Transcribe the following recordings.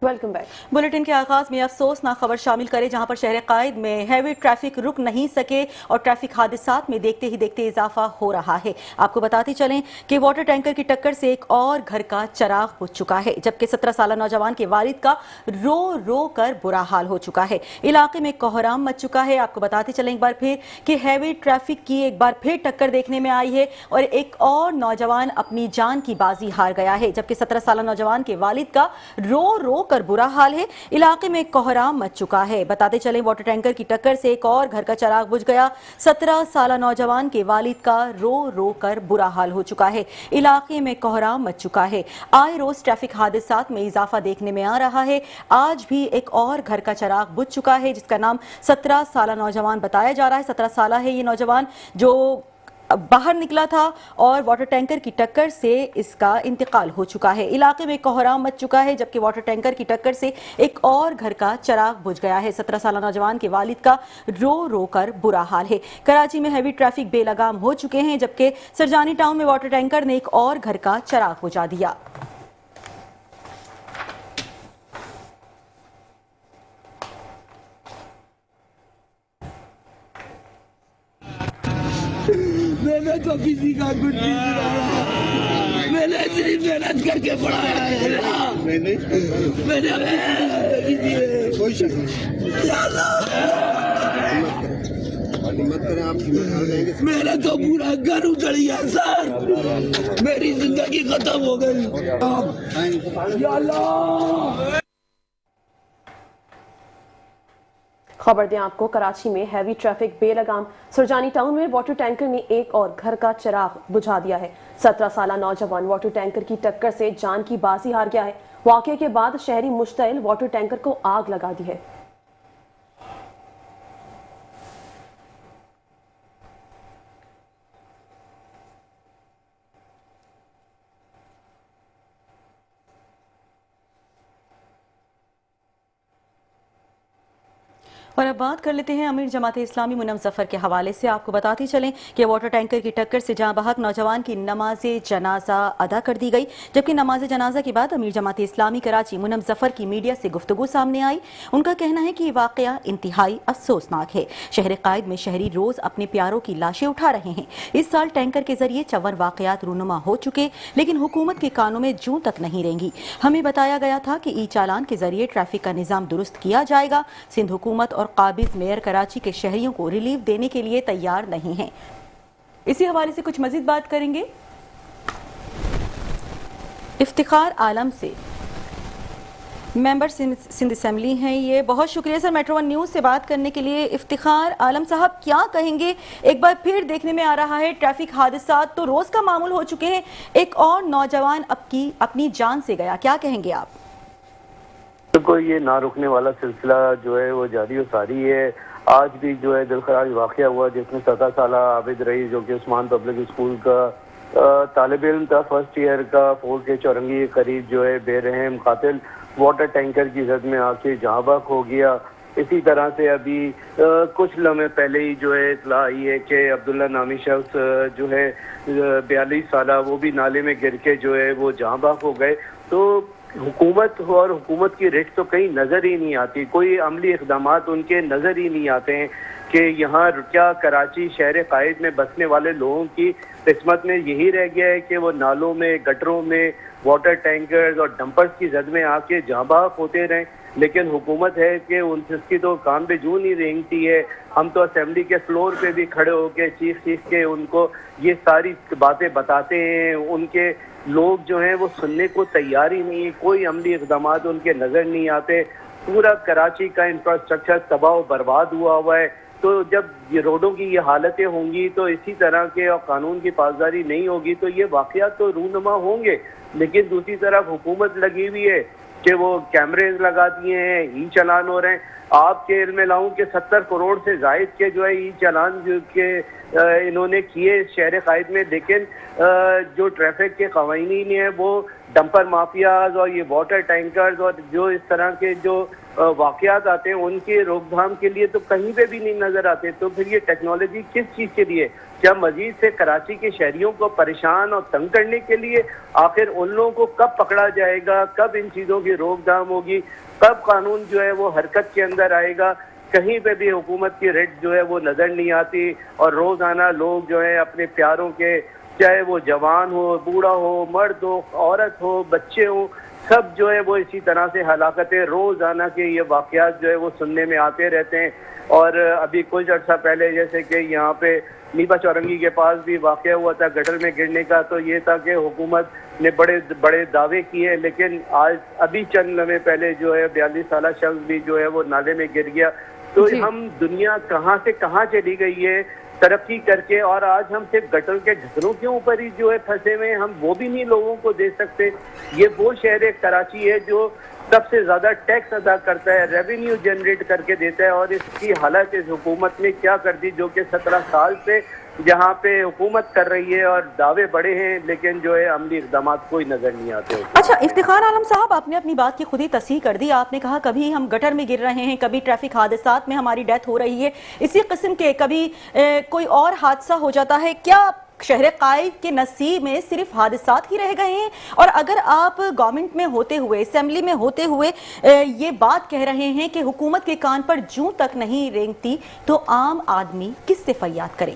Welcome back. Bulletin के आगाज में अफसोसनाक खबर शामिल करें, जहां पर शहर कायद में हैवी ट्रैफिक रुक नहीं सके और ट्रैफिक हादसात में देखते ही देखते इजाफा हो रहा है। आपको बताते चलें कि वाटर टैंकर की टक्कर से एक और घर का चिराग बुझ चुका है, जबकि 17 साल नौजवान के वालिद का रो रो कर बुरा हाल हो चुका है। इलाके में कोहराम मच चुका है। आपको बताते चलें एक बार फिर कि हैवी ट्रैफिक की एक बार फिर टक्कर देखने में आई है और एक और नौजवान अपनी जान की बाजी हार गया है, जबकि 17 साल नौजवान के वालिद का रो रो कर बुरा हाल है। इलाके में कोहराम मच चुका है। बताते चलें वाटर टैंकर की टक्कर से एक और घर का चिराग बुझ गया। 17 साल नौजवान के वालिद का रो रो कर बुरा हाल हो चुका है। इलाके में कोहराम मच चुका है। आए रोज ट्रैफिक हादसात में इजाफा देखने में आ रहा है। आज भी एक और घर का चिराग बुझ चुका है, जिसका नाम 17 साल नौजवान बताया जा रहा है। 17 साल है ये नौजवान, जो बाहर निकला था और वाटर टैंकर की टक्कर से इसका इंतकाल हो चुका है। इलाके में कोहराम मच चुका है, जबकि वाटर टैंकर की टक्कर से एक और घर का चिराग बुझ गया है। 17 साल नौजवान के वालिद का रो रो कर बुरा हाल है। कराची में हैवी ट्रैफिक बेलगाम हो चुके हैं, जबकि सरजानी टाउन में वाटर टैंकर ने एक और घर का चिराग बुझा दिया। मैंने तो किसी का कुछ नहीं सुना, मैंने इतनी मेहनत करके पढ़ाया है ना, मैंने अपनी जिंदगी दी है। कोई शक नहीं, मत करें आप। मेरा तो पूरा घर उजड़ गया सर, मेरी जिंदगी खत्म हो गई। या अल्लाह। खबर दें आपको, कराची में हैवी ट्रैफिक बेलगाम। सुरजानी टाउन में वाटर टैंकर ने एक और घर का चिराग बुझा दिया है। 17 साल नौजवान वाटर टैंकर की टक्कर से जान की बाजी हार गया है। वाकये के बाद शहरी मुश्तइल वाटर टैंकर को आग लगा दी है। और अब बात कर लेते हैं अमीर जमात इस्लामी मुनम जफर के हवाले से। आपको बताते चलें कि वाटर टैंकर की टक्कर से जहां बहक नौजवान की नमाज जनाजा अदा कर दी गई, जबकि नमाज जनाजा के बाद अमीर जमात इस्लामी कराची मुनम जफर की मीडिया से गुफ्तगू सामने आई। उनका कहना है कि ये वाकया इंतहाई अफसोसनाक है। शहर कायद में शहरी रोज अपने प्यारों की लाशें उठा रहे हैं। इस साल टैंकर के जरिए 54 वाकयात रूनुमा हो चुके, लेकिन हुकूमत के कानों में जूं तक नहीं रेंगी। हमें बताया गया था कि ई चालान के जरिए ट्रैफिक का निजाम दुरुस्त किया जाएगा। सिंध हुकूमत और काबिज मेयर कराची के शहरियों को रिलीफ देने के लिए तैयार नहीं हैं। इसी हवाले से कुछ मजीद बात करेंगे इफ्तिखार आलम से, मेंबर सिंध असेंबली हैं ये। बहुत शुक्रिया सर मेट्रो वन न्यूज़ से बात करने के लिए। इफ्तिखार आलम साहब, क्या कहेंगे? एक बार फिर देखने में आ रहा है ट्रैफिक हादसात तो रोज का मामूल हो चुके हैं, एक और नौजवान अपनी जान से गया, क्या कहेंगे आप? को ये ना रुकने वाला सिलसिला जो है वो जारी और सारी है। आज भी जो है दिलखराज वाक़या हुआ, जिसमें 17 साल आबिद रईस, जो कि उस्मान पब्लिक स्कूल का तालिब इल्म था, फर्स्ट ईयर का, 4 के चौरंगी के करीब जो है बेरहम कातिल वाटर टैंकर की जद में आके जहाँ बहक हो गया। इसी तरह से अभी कुछ लम्हे पहले ही जो है इतला आई है कि अब्दुल्ला नामी शख्स जो है 42 साल, वो भी नाले में गिर के जो है वो जहाँ बहक हो गए। तो हुकूमत और हुकूमत की रिट तो कहीं नज़र ही नहीं आती, कोई अमली इक़दामात उनके नज़र ही नहीं आते हैं कि यहाँ क्या कराची शहर कायद में बसने वाले लोगों की किस्मत में यही रह गया है कि वो नालों में, गटरों में वाटर टैंकर्स और डंपर्स की जद में आके जहाँ बहक होते रहें। लेकिन हुकूमत है कि उनकी तो कान पे जूं नहीं रेंगती है। हम तो असेंबली के फ्लोर पे भी खड़े होकर चीख के उनको ये सारी बातें बताते हैं, उनके लोग जो हैं वो सुनने को तैयार ही नहीं है। कोई अमली इक़दामात उनके नज़र नहीं आते। पूरा कराची का इंफ्रास्ट्रक्चर तबाह बर्बाद हुआ है। तो जब ये रोडों की ये हालतें होंगी तो इसी तरह के और कानून की पासदारी नहीं होगी तो ये वाक़यात तो रूनुमा होंगे। लेकिन दूसरी तरफ हुकूमत लगी हुई है कि वो कैमरे लगा दिए हैं, ई चालान हो रहे हैं। آپ کے علم میں لاؤں کہ 70 کروڑ سے زائد کے جو ہے ای چالان جو کہ انہوں نے کیے شہر قائد میں، لیکن جو ٹریفک کے قوانین ہیں وہ ڈمپر مافیاز اور یہ واٹر ٹینکرز اور جو اس طرح کے جو واقعات آتے ہیں ان کے روک تھام کے لیے تو کہیں پہ بھی نہیں نظر آتے. تو پھر یہ ٹیکنالوجی کس چیز کے لیے؟ کیا مزید سے کراچی کے شہریوں کو پریشان اور تنگ کرنے کے لیے؟ آخر ان لوگوں کو کب پکڑا جائے گا، کب ان چیزوں کی روک تھام ہوگی، کب قانون جو ہے وہ حرکت کے اندر آئے گا؟ کہیں پہ بھی حکومت کی ریٹ جو ہے وہ نظر نہیں آتی، اور روزانہ لوگ جو ہے اپنے پیاروں کے، چاہے وہ جوان ہو، بوڑھا ہو، مرد ہو، عورت ہو، بچے ہوں، سب جو ہے وہ اسی طرح سے ہلاکتیں روزانہ کے یہ واقعات جو ہے وہ سننے میں آتے رہتے ہیں. اور ابھی کچھ عرصہ پہلے جیسے کہ یہاں پہ نیپا چورنگی کے پاس بھی واقعہ ہوا تھا گٹر میں گرنے کا، تو یہ تھا کہ حکومت نے بڑے بڑے دعوے کیے، لیکن آج ابھی چند لمحے پہلے جو ہے 42 سالہ شخص بھی جو ہے وہ نالے میں گر گیا. تو ہم دنیا کہاں سے کہاں چلی گئی ہے ترقی کر کے، اور آج ہم صرف گٹر کے گھروں کے اوپر ہی جو ہے پھنسے ہوئے ہیں، ہم وہ بھی نہیں لوگوں کو دے سکتے. یہ وہ شہر کراچی ہے جو سب سے زیادہ ٹیکس ادا کرتا ہے، ریونیو جنریٹ کر کے دیتا ہے، اور اس کی حالت اس حکومت نے کیا کر دی جو کہ 17 سال سے جہاں پہ حکومت کر رہی ہے اور دعوے بڑے ہیں لیکن جو ہے عملی اقدامات کوئی نظر نہیں آتے. اچھا افتخار عالم صاحب، آپ نے اپنی بات کی خود ہی تصحیح کر دی. آپ نے کہا کبھی ہم گٹر میں گر رہے ہیں، کبھی ٹریفک حادثات میں ہماری ڈیتھ ہو رہی ہے، اسی قسم کے کبھی کوئی اور حادثہ ہو جاتا ہے. کیا شہر قائد کے نصیب میں صرف حادثات ہی رہ گئے ہیں؟ اور اگر آپ گورنمنٹ میں ہوتے ہوئے، اسمبلی میں ہوتے ہوئے یہ بات کہہ رہے ہیں کہ حکومت کے کان پر جوں تک نہیں رینگتی، تو عام آدمی کس سے فریاد کرے؟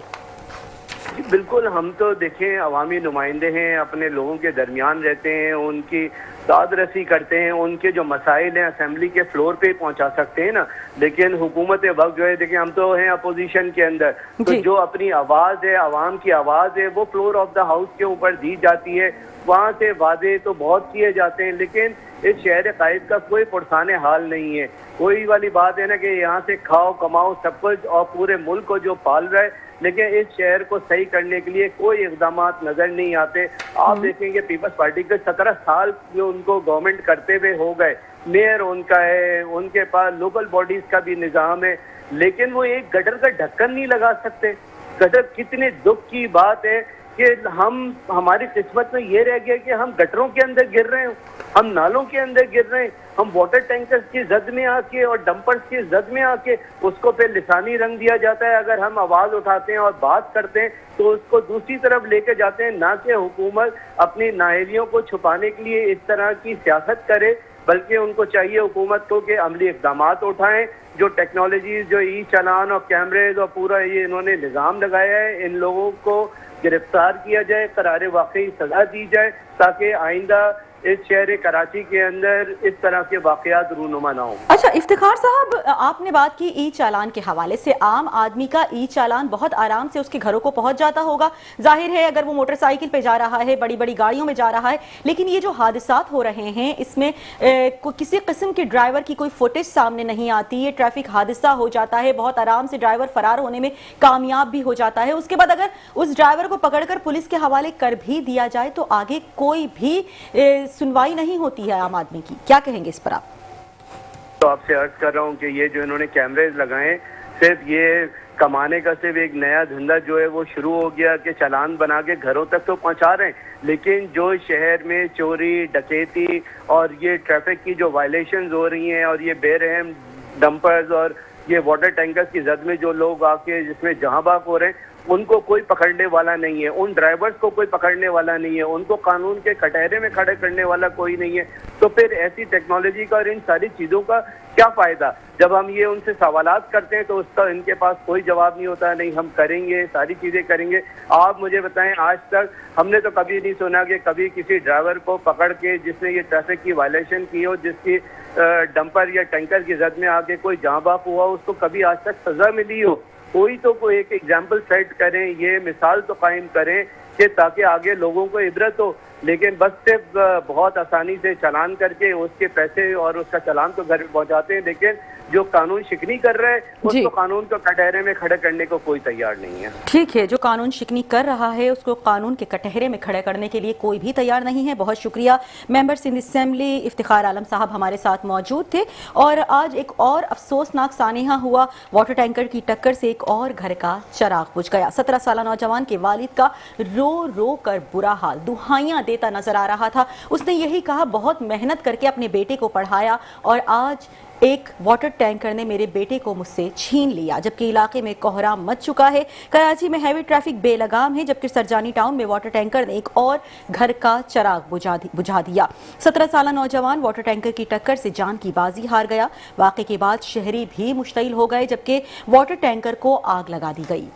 بالکل، ہم تو دیکھیں عوامی نمائندے ہیں، اپنے لوگوں کے درمیان رہتے ہیں، ان کی داد رسی کرتے ہیں، ان کے جو مسائل ہیں اسمبلی کے فلور پہ پہنچا سکتے ہیں نا. لیکن حکومت وقت جو ہے، دیکھیں ہم تو ہیں اپوزیشن کے اندر، تو جو اپنی آواز ہے، عوام کی آواز ہے، وہ فلور آف دا ہاؤس کے اوپر دی جاتی ہے. وہاں سے وعدے تو بہت کیے جاتے ہیں، لیکن اس شہر قائد کا کوئی پرسان حال نہیں ہے. وہی والی بات ہے نا کہ یہاں سے کھاؤ کماؤ سب کچھ، اور پورے ملک کو جو پال رہا ہے، لیکن اس شہر کو صحیح کرنے کے لیے کوئی اقدامات نظر نہیں آتے. آپ دیکھیں گے پیپلز پارٹی کے 17 سال جو ان کو گورنمنٹ کرتے ہوئے ہو گئے، میئر ان کا ہے، ان کے پاس لوکل باڈیز کا بھی نظام ہے، لیکن وہ ایک گٹر کا ڈھکن نہیں لگا سکتے. گٹر کتنے دکھ کی بات ہے کہ ہماری قسمت میں یہ رہ گیا کہ ہم گٹروں کے اندر گر رہے ہیں، ہم نالوں کے اندر گر رہے ہیں، ہم واٹر ٹینکرز کی زد میں آ کے اور ڈمپرز کی زد میں آ کے اس کو پھر لسانی رنگ دیا جاتا ہے. اگر ہم آواز اٹھاتے ہیں اور بات کرتے ہیں تو اس کو دوسری طرف لے کے جاتے ہیں. نہ کہ حکومت اپنی نااہلیوں کو چھپانے کے لیے اس طرح کی سیاست کرے، بلکہ ان کو چاہیے حکومت کو کہ عملی اقدامات اٹھائیں. جو ٹیکنالوجیز، جو ای چالان اور کیمریز اور پورا یہ انہوں نے نظام لگایا ہے، ان لوگوں کو گرفتار کیا جائے، قرار واقعی سزا دی جائے، تاکہ آئندہ اس شہر کراچی کے اندر اس طرح کے واقعات رونما نہ ہوں. اچھا افتخار صاحب، آپ نے بات کی ای چالان کے حوالے سے. عام آدمی کا ای چالان بہت آرام سے اس کے گھروں کو پہنچ جاتا ہوگا. ظاہر ہے اگر وہ موٹر سائیکل پہ جا رہا ہے، بڑی بڑی گاڑیوں میں جا رہا ہے، لیکن یہ جو حادثات ہو رہے ہیں اس میں کسی قسم کے ڈرائیور کی کوئی فوٹیج سامنے نہیں آتی. یہ ٹریفک حادثہ ہو جاتا ہے، بہت آرام سے ڈرائیور فرار ہونے میں کامیاب بھی ہو جاتا ہے. اس کے بعد اگر اس ڈرائیور کو پکڑ کر پولیس کے حوالے کر بھی دیا جائے تو آگے کوئی بھی سنوائی نہیں ہوتی ہے عام آدمی کی. کیا کہیں گے اس پر آپ؟ تو آپ سے عرض کر رہا ہوں کہ یہ جو انہوں نے کیمریز لگائے، صرف یہ کمانے کا صرف ایک نیا دھندا جو ہے وہ شروع ہو گیا کہ چالان بنا کے گھروں تک تو پہنچا رہے ہیں، لیکن جو شہر میں چوری، ڈکیتی اور یہ ٹریفک کی جو وائلیشنز ہو رہی ہیں، اور یہ بے رحم ڈمپرز اور یہ واٹر ٹینکرز کی زد میں جو لوگ آ کے جس میں جہاں بھاگ ہو رہے ہیں، ان کو کوئی پکڑنے والا نہیں ہے، ان ڈرائیورز کو کوئی پکڑنے والا نہیں ہے، ان کو قانون کے کٹہرے میں کھڑے کرنے والا کوئی نہیں ہے. تو پھر ایسی ٹیکنالوجی کا اور ان ساری چیزوں کا کیا فائدہ؟ جب ہم یہ ان سے سوالات کرتے ہیں تو اس کا ان کے پاس کوئی جواب نہیں ہوتا. نہیں ہم کریں گے، ساری چیزیں کریں گے. آپ مجھے بتائیں، آج تک ہم نے تو کبھی نہیں سنا کہ کبھی کسی ڈرائیور کو پکڑ کے جس نے یہ ٹریفک کی وائلیشن کی ہو، جس کی ڈمپر یا ٹینکر کی زد میں آ کے کوئی جہاں بحق ہوا، اس کو کبھی آج تک سزا ملی ہو. کوئی تو کوئی ایک ایگزامپل سیٹ کریں، یہ مثال تو قائم کریں کہ تاکہ آگے لوگوں کو عبرت ہو. لیکن بس صرف بہت آسانی سے چالان کر کے اس کے پیسے اور اس کا چالان تو گھر پہنچاتے ہیں، لیکن جو قانون شکنی کر رہا ہے اس جی کو قانون کو کٹہرے میں کھڑے کرنے کو کوئی تیار نہیں ہے. ٹھیک ہے، جو قانون شکنی کر رہا ہے اس کو قانون کے کٹہرے میں کھڑے کرنے کے لیے کوئی بھی تیار نہیں ہے. بہت شکریہ. ممبر سندھ اسمبلی افتخار عالم صاحب ہمارے ساتھ موجود تھے. اور آج ایک اور افسوسناک سانحہ ہوا. واٹر ٹینکر کی ٹکر سے ایک اور گھر کا چراغ بجھ گیا. 17 سالہ نوجوان کے والد کا رو رو کر برا حال، دہائیاں دیتا نظر آ رہا تھا. اس نے یہی کہا بہت محنت کر کے اپنے بیٹے کو پڑھایا اور آج ایک واٹر ٹینکر نے میرے بیٹے کو مجھ سے چھین لیا. جبکہ علاقے میں کوہرام مچ چکا ہے. کراچی میں ہیوی ٹریفک بے لگام ہے، جبکہ سرجانی ٹاؤن میں واٹر ٹینکر نے ایک اور گھر کا چراغ بجھا دیا. 17 سالہ نوجوان واٹر ٹینکر کی ٹکر سے جان کی بازی ہار گیا. واقعے کے بعد شہری بھی مشتعل ہو گئے، جبکہ واٹر ٹینکر کو آگ لگا دی گئی.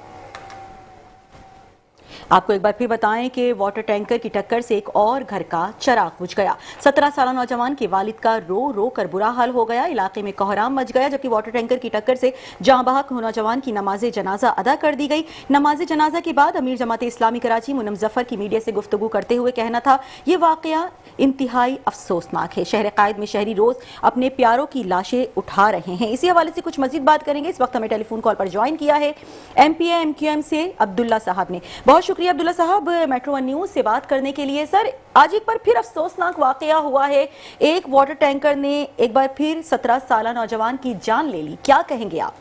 آپ کو ایک بار پھر بتائیں کہ واٹر ٹینکر کی ٹکر سے ایک اور گھر کا چراغ بجھ گیا. 17 سالہ نوجوان کے والد کا رو رو کر برا حال ہو گیا. علاقے میں کوہرام مچ گیا، جبکہ واٹر ٹینکر کی ٹکر سے جاں بحق نوجوان کی نماز جنازہ ادا کر دی گئی. نماز جنازہ کے بعد امیر جماعت اسلامی کراچی منم ظفر کی میڈیا سے گفتگو کرتے ہوئے کہنا تھا یہ واقعہ انتہائی افسوسناک ہے. شہر قائد میں شہری روز اپنے پیاروں کی لاشیں اٹھا رہے ہیں. اسی حوالے سے کچھ مزید بات کریں گے. اس وقت ہمیں ٹیلی فون کال پر جوائن کیا ہے M P A M Q M سے عبداللہ صاحب نے. بہت شکریہ عبداللہ صاحب میٹرو ون نیوز سے بات کرنے کے لیے. سر، آج ایک بار پھر افسوسناک واقعہ ہوا ہے. ایک واٹر ٹینکر نے ایک بار پھر 17 سالہ نوجوان کی جان لے لی. کیا کہیں گے آپ؟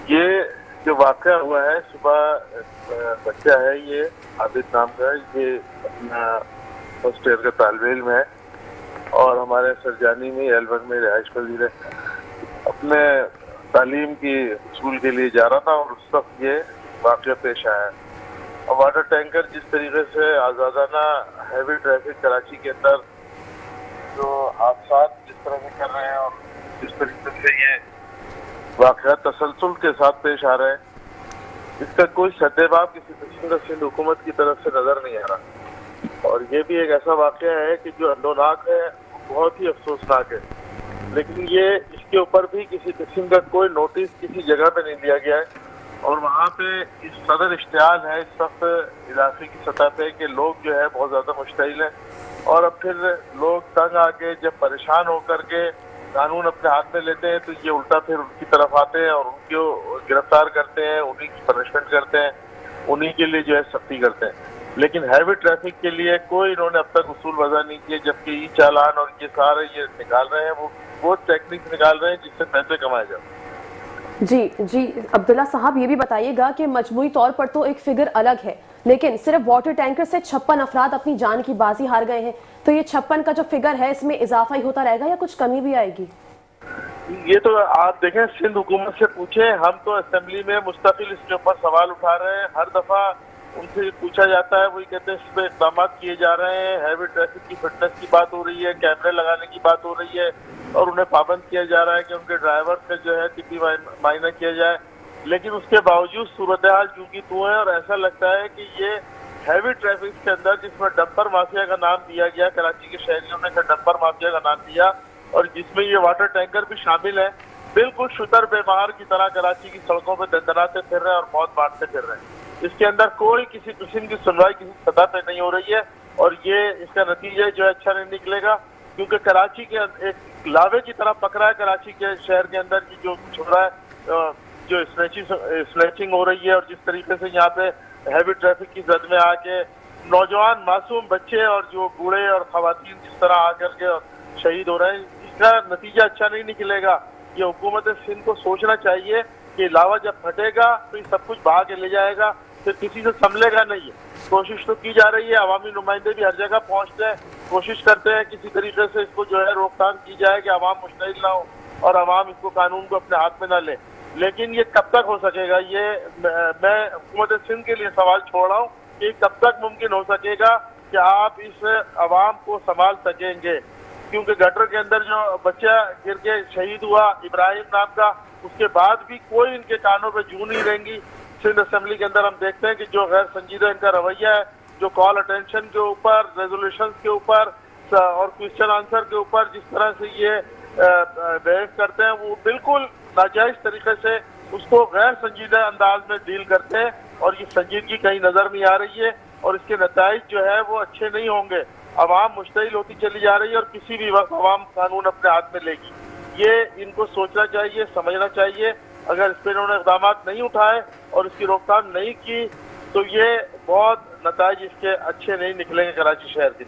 یہ جو واقعہ ہوا ہے، صبح بچہ ہے یہ عابد نام کا، یہ اپنا فرسٹ ایئر کا طالب علم ہے اور ہمارے سرجانی میں ایل1 میں رہائش پذیر ہے. اپنے تعلیم کی اسکول کے لیے جا رہا تھا اور اس وقت یہ واقعہ پیش آیا ہے. اور واٹر ٹینکر جس طریقے سے آزادانہ ہیوی ٹریفک کراچی کے اندر جو حادثات جس طرح سے کر رہے ہیں اور جس طریقے سے یہ واقعات تسلسل کے ساتھ پیش آ رہے ہیں، اس کا کوئی سدباب کسی قسم کا سندھ حکومت کی طرف سے نظر نہیں آ رہا. اور یہ بھی ایک ایسا واقعہ ہے کہ جو اندوناک ہے، بہت ہی افسوسناک ہے. لیکن یہ اس کے اوپر بھی کسی قسم کا کوئی نوٹس کسی جگہ پہ نہیں لیا گیا ہے. اور وہاں پہ اس صدر اشتعال ہے اس وقت علاقے کی سطح پہ کہ لوگ جو ہے بہت زیادہ مشتعل ہیں. اور اب پھر لوگ تنگ آ کے جب پریشان ہو کر کے قانون اپنے ہاتھ میں لیتے ہیں تو یہ الٹا پھر ان کی طرف آتے ہیں اور ان کو گرفتار کرتے ہیں، انہی کی پنشمنٹ کرتے ہیں، انہی کے لیے جو ہے سختی کرتے ہیں. لیکن ہیوی ٹریفک کے لیے کوئی انہوں نے اب تک اصول وضع نہیں کیے. جبکہ ای چالان اور یہ سارے یہ نکال رہے ہیں، وہ ٹیکنیک نکال رہے ہیں جس سے پیسے کمائے جائیں. جی عبداللہ صاحب، یہ بھی بتائیے گا کہ مجموعی طور پر تو ایک فگر الگ ہے، لیکن صرف واٹر ٹینکر سے 56 افراد اپنی جان کی بازی ہار گئے ہیں. تو یہ 56 کا جو فگر ہے اس میں اضافہ ہی ہوتا رہے گا یا کچھ کمی بھی آئے گی؟ یہ تو آپ دیکھیں، سندھ حکومت سے پوچھیں. ہم تو اسمبلی میں مستقل اس کے اوپر سوال اٹھا رہے ہیں. ہر دفعہ ان سے پوچھا جاتا ہے، وہی کہتے ہیں اس پہ اقدامات کیے جا رہے ہیں. ہیوی ٹریفک کی فٹنس کی بات ہو رہی ہے، کیمرے لگانے کی بات ہو رہی ہے اور انہیں پابند کیا جا رہا ہے کہ ان کے ڈرائیور کا جو ہے طبی معائنہ کیا جائے. لیکن اس کے باوجود صورتحال چونکہ تو ہے اور ایسا لگتا ہے کہ یہ ہیوی ٹریفک کے اندر جس میں ڈمپر مافیا کا نام دیا گیا، کراچی کے شہریوں نے ڈمپر مافیا کا نام دیا اور جس میں یہ واٹر ٹینکر بھی شامل ہے، بالکل شتر بے مہار کی طرح کراچی کی سڑکوں پہ دندناتے پھر رہے ہیں اور موت بانٹتے پھر رہے ہیں. اس کے اندر کوئی کسی قسم کی سنوائی کسی سطح پہ نہیں ہو رہی ہے. اور یہ اس کا نتیجہ جو ہے اچھا نہیں نکلے گا، کیونکہ کراچی کے ایک لاوے کی طرح پکڑا ہے کراچی کے شہر کے اندر کی جو کچھ ہو رہا ہے، جو اسنیچنگ ہو رہی ہے اور جس طریقے سے یہاں پہ ہیوی ٹریفک کی زد میں آ کے نوجوان معصوم بچے اور جو بوڑھے اور خواتین جس طرح آ کر کے شہید ہو رہے ہیں، اس کا نتیجہ اچھا نہیں نکلے گا. یہ حکومت سندھ کو سوچنا چاہیے کہ لاوا جب پھٹے گا تو یہ سب کچھ بہا کے لے جائے گا، پھر کسی سے سنبھلے گا نہیں. کوشش تو کی جا رہی ہے، عوامی نمائندے بھی ہر جگہ پہنچتے ہیں، کوشش کرتے ہیں کسی طریقے سے اس کو جو ہے روک تھام کی جائے کہ عوام مشتعل نہ ہو اور عوام اس کو قانون کو اپنے ہاتھ میں نہ لے. لیکن یہ کب تک ہو سکے گا؟ یہ میں حکومت سندھ کے لیے سوال چھوڑ رہا ہوں کہ کب تک ممکن ہو سکے گا کہ آپ اس عوام کو سنبھال سکیں گے؟ کیونکہ گٹر کے اندر جو بچہ گر کے شہید ہوا ابراہیم نام کا، اس کے بعد بھی کوئی ان کے کانوں پہ جوں نہیں رہیں گی. سندھ اسمبلی کے اندر ہم دیکھتے ہیں کہ جو غیر سنجیدہ ان کا رویہ ہے، جو کال اٹینشن کے اوپر، ریزولوشن کے اوپر اور کوشچن آنسر کے اوپر جس طرح سے یہ بحث کرتے ہیں، وہ بالکل ناجائز طریقے سے اس کو غیر سنجیدہ انداز میں ڈیل کرتے ہیں اور یہ سنجیدگی کہیں نظر نہیں آ رہی ہے اور اس کے نتائج جو ہے وہ اچھے نہیں ہوں گے. عوام مشتعل ہوتی چلی جا رہی ہے اور کسی بھی وقت عوام قانون اپنے ہاتھ میں لے گی. یہ ان کو سوچنا چاہیے, سمجھنا چاہیے. اگر اس پہ انہوں نے اقدامات نہیں اٹھائے اور اس کی روک تھام نہیں کی تو یہ بہت نتائج اس کے اچھے نہیں نکلیں گے کراچی شہر کے.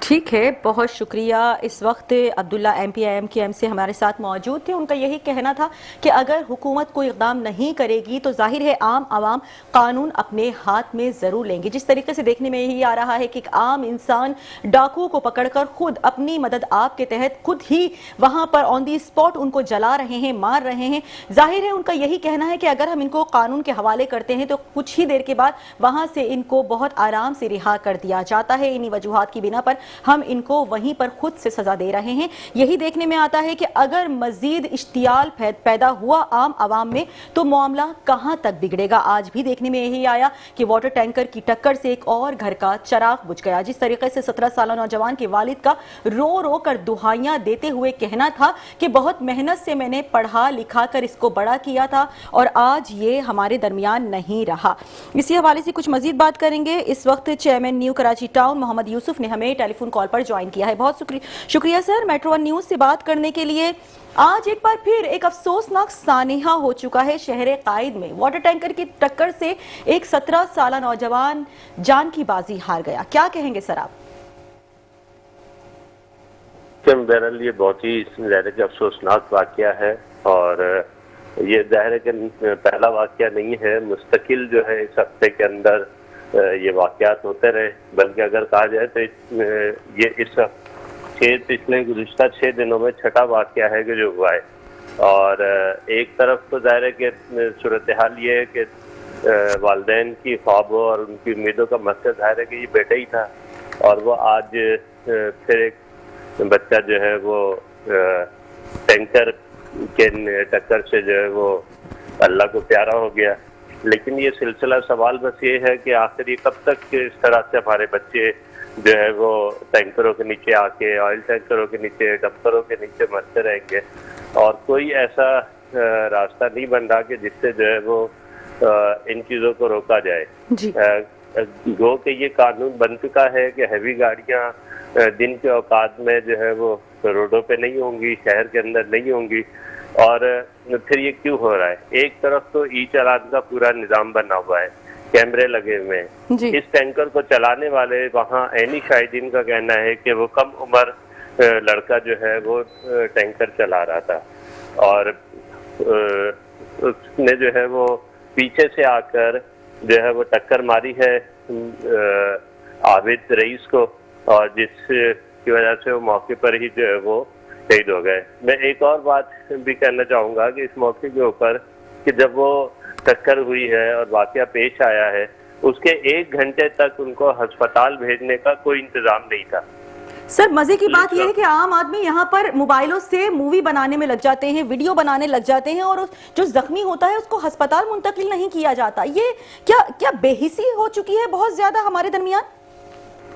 ٹھیک ہے, بہت شکریہ. اس وقت عبداللہ MPIM سے ہمارے ساتھ موجود تھے. ان کا یہی کہنا تھا کہ اگر حکومت کوئی اقدام نہیں کرے گی تو ظاہر ہے عام عوام قانون اپنے ہاتھ میں ضرور لیں گے. جس طریقے سے دیکھنے میں یہی آ رہا ہے کہ ایک عام انسان ڈاکو کو پکڑ کر خود اپنی مدد آپ کے تحت خود ہی وہاں پر آن دی اسپاٹ ان کو جلا رہے ہیں, مار رہے ہیں. ظاہر ہے ان کا یہی کہنا ہے کہ اگر ہم ان کو قانون کے حوالے کرتے ہیں تو کچھ ہی دیر کے بعد وہاں سے ان کو بہت آرام سے رہا کر دیا جاتا ہے. انہی وجوہات کی بنا پر ہم ان کو وہیں پر خود سے سزا دے رہے ہیں. یہی دیکھنے میں آتا ہے کہ اگر مزید اشتعال پیدا ہوا عام عوام میں تو معاملہ کہاں تک بگڑے گا. آج بھی دیکھنے میں یہی آیا کہ واٹر ٹینکر کی ٹکر سے ایک اور گھر کا چراغ بجھ گیا. جس طریقے سے 17 سالہ نوجوان کے والد کا رو رو کر دہائیاں دیتے ہوئے کہنا تھا کہ بہت محنت سے میں نے پڑھا لکھا کر اس کو بڑا کیا تھا اور آج یہ ہمارے درمیان نہیں رہا. اسی حوالے سے کچھ مزید بات کریں گے. اس وقت چیئرمین نیو کراچی ٹاؤن محمد یوسف نے ہمیں ٹیلی فون کال پر جوائن کیا ہے. بہت شکریہ سر میٹرو ون نیوز سے بات کرنے کے لیے. آج ایک بار پھر ایک افسوسناک سانحہ ہو چکا ہے شہر قائد میں. واٹر ٹینکر کی ٹکر سے ایک 17 سالہ نوجوان جان کی بازی ہار گیا. کیا کہیں گے سر آپ؟ بہرحال یہ بہت ہی ظاہر کہ افسوسناک واقعہ ہے اور یہ ظاہر ہے کہ پہلا واقعہ نہیں ہے. مستقل جو ہے اس ہفتے کے اندر یہ واقعات ہوتے رہے, بلکہ اگر کہا جائے تو یہ اس پچھلے گزشتہ 6 دنوں میں چھٹا واقعہ ہے کہ جو ہوا ہے. اور ایک طرف تو ظاہر ہے کہ صورتحال یہ ہے کہ والدین کی خوابوں اور ان کی امیدوں کا مقصد ظاہر ہے کہ یہ بیٹا ہی تھا اور وہ آج پھر ایک بچہ جو ہے وہ ٹینکر کے ٹکر سے جو ہے وہ اللہ کو پیارا ہو گیا. لیکن یہ سلسلہ سوال بس یہ ہے کہ آخر یہ کب تک اس طرح سے ہمارے بچے جو ہے وہ ٹینکروں کے نیچے آ کے آئل ٹینکروں کے نیچے ڈمپروں کے نیچے مرتے رہیں گے اور کوئی ایسا راستہ نہیں بن رہا کہ جس سے جو ہے وہ ان چیزوں کو روکا جائے. گو کہ یہ قانون بن چکا ہے کہ ہیوی گاڑیاں دن کے اوقات میں جو ہے وہ روڈوں پہ نہیں ہوں گی, شہر کے اندر نہیں ہوں گی. اور پھر یہ کیوں ہو رہا ہے؟ ایک طرف تو ای چالان کا پورا نظام بنا ہوا ہے, کیمرے لگے ہوئے ہیں. اس ٹینکر کو چلانے والے وہاں عینی شاہدین کا کہنا ہے کہ وہ کم عمر لڑکا جو ہے وہ ٹینکر چلا رہا تھا اور اس نے جو ہے وہ پیچھے سے آ کر جو ہے وہ ٹکر ماری ہے عابد رئیس کو اور جس کی وجہ سے وہ موقع پر ہی جو ہے وہ شہید ہو گئے. میں ایک اور بات بھی کہنا چاہوں گا کہ اس موقع کے اوپر کہ جب وہ ٹکر ہوئی ہے اور واقعہ پیش آیا ہے اس کے 1 گھنٹے تک ان کو ہسپتال بھیجنے کا کوئی انتظام نہیں تھا. سر مزے کی بات یہ ہے کہ عام آدمی یہاں پر موبائلوں سے مووی بنانے میں لگ جاتے ہیں, ویڈیو بنانے لگ جاتے ہیں اور جو زخمی ہوتا ہے اس کو ہسپتال منتقل نہیں کیا جاتا. یہ کیا بے حسی ہو چکی ہے بہت زیادہ ہمارے درمیان؟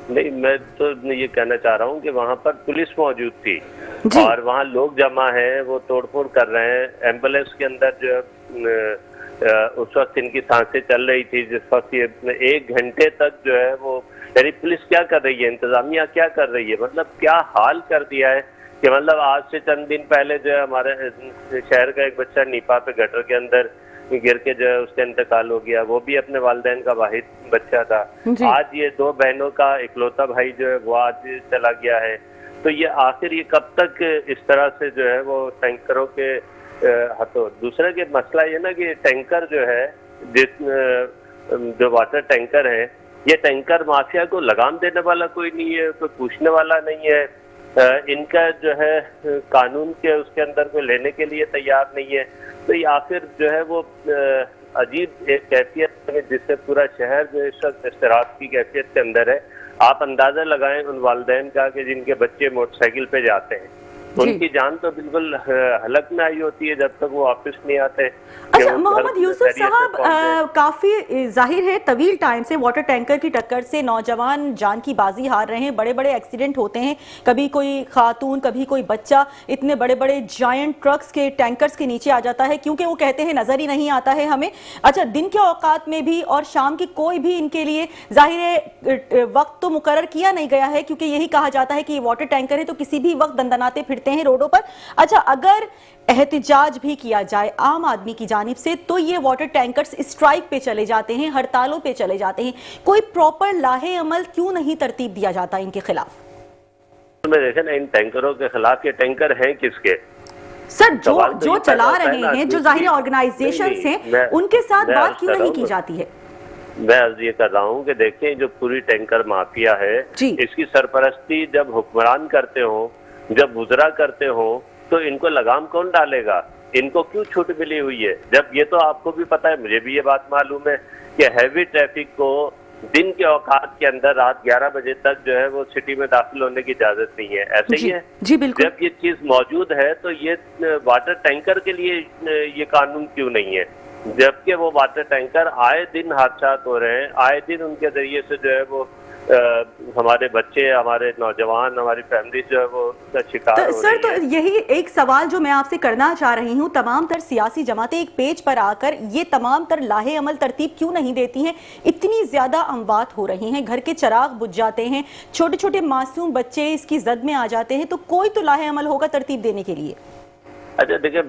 نہیں, میں تو یہ کہنا چاہ رہا ہوں کہ وہاں پر پولیس موجود تھی اور وہاں لوگ جمع ہیں, وہ توڑ پھوڑ کر رہے ہیں. ایمبولینس کے اندر جو اس وقت ان کی سانسیں چل رہی تھی جس وقت یہ 1 گھنٹے تک جو ہے وہ یعنی پولیس کیا کر رہی ہے, انتظامیہ کیا کر رہی ہے, مطلب کیا حال کر دیا ہے کہ مطلب آج سے چند دن پہلے جو ہے ہمارے شہر کا ایک بچہ نیپا پہ گٹر کے اندر گر کے جو ہے اس کا انتقال ہو گیا, وہ بھی اپنے والدین کا واحد بچہ تھا. آج یہ 2 بہنوں کا اکلوتا بھائی جو ہے وہ آج چلا گیا ہے. تو یہ آخر یہ کب تک اس طرح سے جو ہے وہ ٹینکروں کے ہاتھوں. دوسرا کہ مسئلہ یہ نا کہ ٹینکر جو ہے جو واٹر ٹینکر ہے یہ ٹینکر مافیا کو لگام دینے والا کوئی نہیں ہے, کوئی پوچھنے والا نہیں ہے, ان کا جو ہے قانون کے اس کے اندر کوئی لینے کے لیے تیار نہیں ہے. تو یہ آخر جو ہے وہ عجیب ایک کیفیت جس سے پورا شہر جو اس وقت اضطراب کی کیفیت کے اندر ہے. آپ اندازہ لگائیں ان والدین کا کہ جن کے بچے موٹر سائیکل پہ جاتے ہیں उनकी जान तो बिल्कुल हलक में आई होती है जब तक वो वापस नहीं आते। अच्छा मोहम्मद यूसुफ साहब, काफी जाहिर है तवील टाइम से वाटर टैंकर की टक्कर से नौजवान जान की बाजी हार रहे हैं, बड़े बड़े एक्सीडेंट होते हैं, कभी कोई खातून कभी कोई बच्चा इतने बड़े बड़े जायंट ट्रक्स के टैंकर्स के नीचे आ जाता है क्योंकि वो कहते हैं नजर ही नहीं आता है हमें। अच्छा, दिन के औकात में भी और शाम की कोई भी इनके लिए जाहिर है वक्त तो मुकर्रर किया नहीं गया है क्योंकि यही कहा जाता है कि ये वाटर टैंकर है तो किसी भी वक्त दंदनाते फिरते हैं रोडों पर। अच्छा, अगर एहतिजाज भी किया जाए आम आदमी की जानिब से तो ये वाटर टैंकर्स स्ट्राइक पे चले जाते हैं, हड़तालों पे चले जाते हैं, कोई प्रॉपर लाहे अमल क्यों नहीं तरतीब दिया जाता इनके खिलाफ? में देखें ना, इन टैंकरों के खिलाफ ये टैंकर हैं किसके? सर जो चला रहे हैं, जो जाहिर ऑर्गेनाइजेशन हैं, उनके साथ बात क्यों नहीं की जाती है? मैं अर्ज ये कर रहा हूँ कि देखें जो पूरी टैंकर माफिया है इसकी सरपरस्ती जब हुक्मरान करते हो, जब वुज़रा करते हो, तो इनको लगाम कौन डालेगा? इनको क्यों छूट मिली हुई है? जब ये तो आपको भी पता है, मुझे भी ये बात मालूम है कि हैवी ट्रैफिक को दिन के औकात के अंदर रात 11 बजे तक जो है वो सिटी में दाखिल होने की इजाजत नहीं है। ऐसे ही है जी बिल्कुल। जब ये चीज मौजूद है तो ये वाटर टैंकर के लिए ये कानून क्यों नहीं है? जबकि वो वाटर टैंकर आए दिन हादसा हो रहे हैं, आए दिन उनके जरिए से जो है वो हमारे बच्चे, हमारे नौजवान, हमारी फैमिली जो है वो उसका शिकार हो सर, तो यही एक सवाल जो मैं आपसे करना चाह रही हूँ, तमाम तर सियासी जमातें एक पेज पर आकर ये तमाम तर लाहे अमल तरतीब क्यों नहीं देती हैं? इतनी ज्यादा अमवात हो रही हैं, घर के चिराग बुझ जाते हैं, छोटे छोटे मासूम बच्चे इसकी जद में आ जाते हैं, तो कोई तो लाहे अमल होगा तरतीब देने के लिए। अच्छा देखिए,